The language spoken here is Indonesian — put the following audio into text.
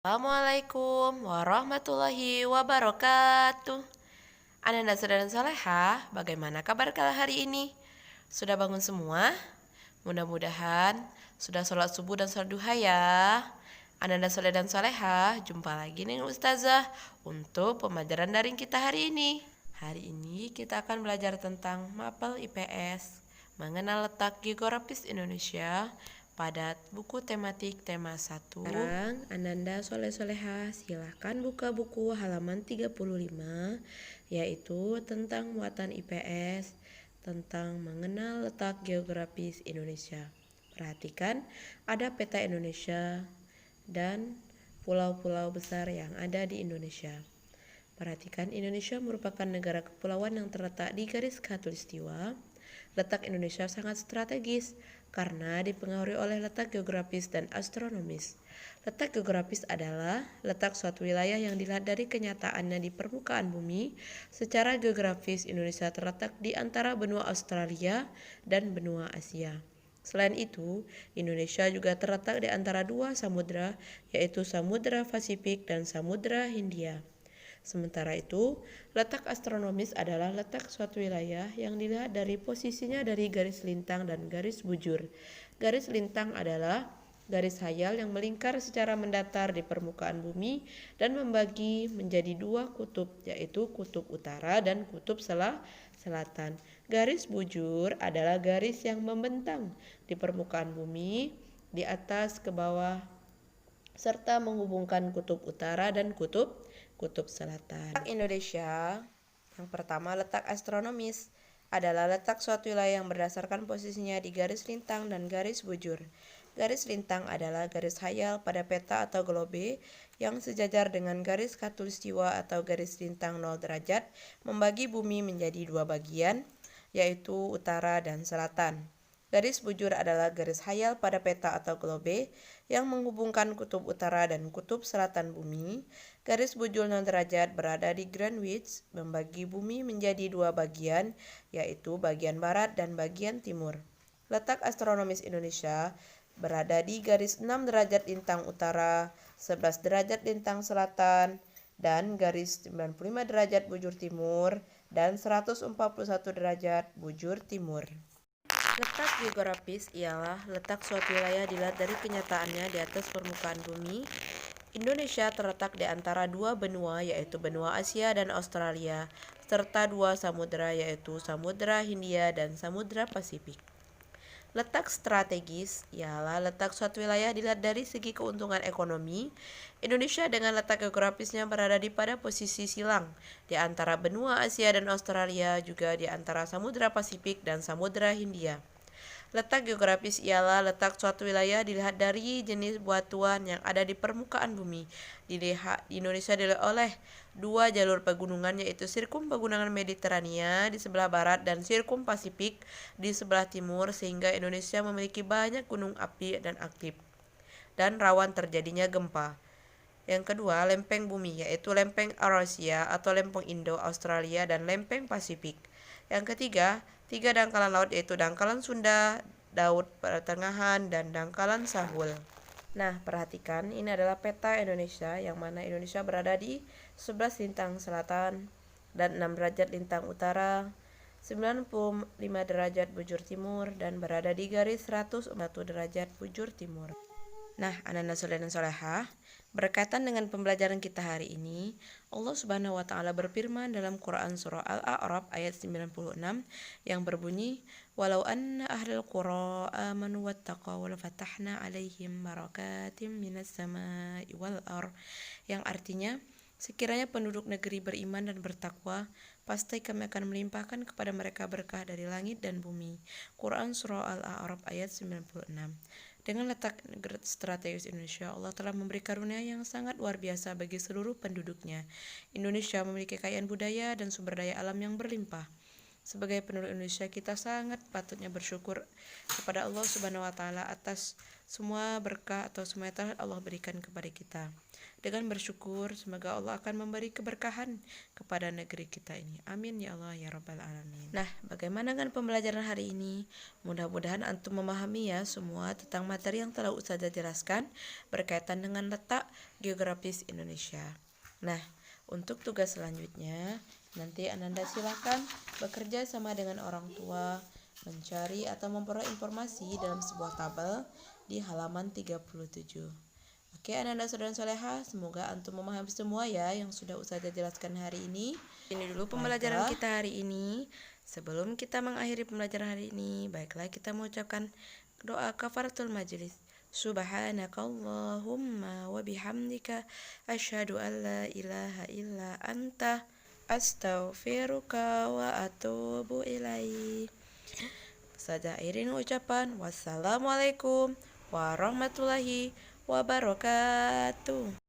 Assalamualaikum warahmatullahi wabarakatuh. Ananda saudara dan soleha, bagaimana kabar kalian hari ini? Sudah bangun semua? Mudah-mudahan sudah sholat subuh dan sholat duha ya. Ananda saudara dan soleha, jumpa lagi dengan Ustazah untuk pembelajaran daring kita hari ini. Hari ini kita akan belajar tentang mapel IPS, mengenal letak geografis Indonesia, pada buku tematik tema 1. Sekarang Ananda Soleh-Soleha silahkan buka buku halaman 35, yaitu tentang muatan IPS, tentang mengenal letak geografis Indonesia. Perhatikan ada peta Indonesia dan pulau-pulau besar yang ada di Indonesia. Perhatikan, Indonesia merupakan negara kepulauan yang terletak di garis khatulistiwa. Letak Indonesia sangat strategis karena dipengaruhi oleh letak geografis dan astronomis. Letak geografis adalah letak suatu wilayah yang dilihat dari kenyataannya di permukaan bumi. Secara geografis, Indonesia terletak di antara benua Australia dan benua Asia. Selain itu, Indonesia juga terletak di antara dua samudra, yaitu Samudra Pasifik dan Samudra Hindia. Sementara itu, letak astronomis adalah letak suatu wilayah yang dilihat dari posisinya dari garis lintang dan garis bujur. Garis lintang adalah garis hayal yang melingkar secara mendatar di permukaan bumi dan membagi menjadi dua kutub, yaitu kutub utara dan kutub selatan. Garis bujur adalah garis yang membentang di permukaan bumi di atas ke bawah serta menghubungkan kutub utara dan kutub selatan. Letak Indonesia, yang pertama letak astronomis, adalah letak suatu wilayah yang berdasarkan posisinya di garis lintang dan garis bujur. Garis lintang adalah garis hayal pada peta atau globe yang sejajar dengan garis khatulistiwa atau garis lintang 0 derajat, membagi bumi menjadi dua bagian, yaitu utara dan selatan. Garis bujur adalah garis hayal pada peta atau globe yang menghubungkan kutub utara dan kutub selatan bumi. Garis bujur 0 derajat berada di Greenwich, membagi bumi menjadi dua bagian, yaitu bagian barat dan bagian timur. Letak astronomis Indonesia berada di garis 6 derajat lintang utara, 11 derajat lintang selatan, dan garis 95 derajat bujur timur, dan 141 derajat bujur timur. Letak geografis ialah letak suatu wilayah dilihat dari kenyataannya di atas permukaan bumi. Indonesia terletak di antara dua benua, yaitu benua Asia dan Australia, serta dua samudera, yaitu Samudra Hindia dan Samudra Pasifik. Letak strategis ialah letak suatu wilayah dilihat dari segi keuntungan ekonomi. Indonesia dengan letak geografisnya berada di pada posisi silang di antara benua Asia dan Australia, juga di antara Samudra Pasifik dan Samudra Hindia. Letak geografis ialah letak suatu wilayah dilihat dari jenis batuan yang ada di permukaan bumi. Di Indonesia dilihat oleh dua jalur pegunungan, yaitu Sirkum Pegunungan Mediterania di sebelah barat dan Sirkum Pasifik di sebelah timur, sehingga Indonesia memiliki banyak gunung api dan aktif dan rawan terjadinya gempa. Yang kedua, lempeng bumi, yaitu lempeng Eurasia atau lempeng Indo-Australia dan lempeng Pasifik. Yang ketiga, tiga dangkalan laut, yaitu dangkalan Sunda, Laut Pertengahan, dan dangkalan Sahul. Nah, perhatikan, ini adalah peta Indonesia, yang mana Indonesia berada di 11 lintang selatan dan 6 derajat lintang utara, 95 derajat bujur timur, dan berada di garis 101 derajat bujur timur. Nah, Ananda Soleh dan Soleha, berkaitan dengan pembelajaran kita hari ini, Allah Subhanahu wa Ta'ala berfirman dalam Quran Surah Al-A'raf ayat 96 yang berbunyi, "Walau anna ahlal qura amanu wattaqaw lafatahna 'alaihim barakatim minas sama'i wal ardh," yang artinya, sekiranya penduduk negeri beriman dan bertakwa, pasti kami akan melimpahkan kepada mereka berkah dari langit dan bumi. Quran Surah Al-A'raf ayat 96. Dengan letak strategis Indonesia, Allah telah memberi karunia yang sangat luar biasa bagi seluruh penduduknya. Indonesia memiliki kekayaan budaya dan sumber daya alam yang berlimpah. Sebagai penduduk Indonesia, kita sangat patutnya bersyukur kepada Allah Subhanahu wa Ta'ala atas semua berkah atau semua yang telah Allah berikan kepada kita. dengan bersyukur. Semoga Allah akan memberi keberkahan kepada negeri kita ini. Amin ya Allah ya Rabbal Alamin. Nah, bagaimana dengan pembelajaran hari ini? Mudah-mudahan antum memahami ya semua tentang materi yang telah Ustazah jelaskan berkaitan dengan letak geografis Indonesia. Nah, untuk tugas selanjutnya, nanti Ananda silakan bekerja sama dengan orang tua, mencari atau memperoleh informasi dalam sebuah tabel di halaman 37. Oke, Ananda saudara soleha, semoga antum memahami semua ya yang sudah Ustazah jelaskan hari ini. Ini dulu pembelajaran kita hari ini. Sebelum kita mengakhiri pembelajaran hari ini, baiklah kita mengucapkan doa kafaratul majelis. Subhanakallahumma wa bihamdika asyhadu an la ilaha illa anta astaghfiruka wa atubu ilaik. Saja akhirin ucapan wassalamualaikum warahmatullahi wabarakatuh.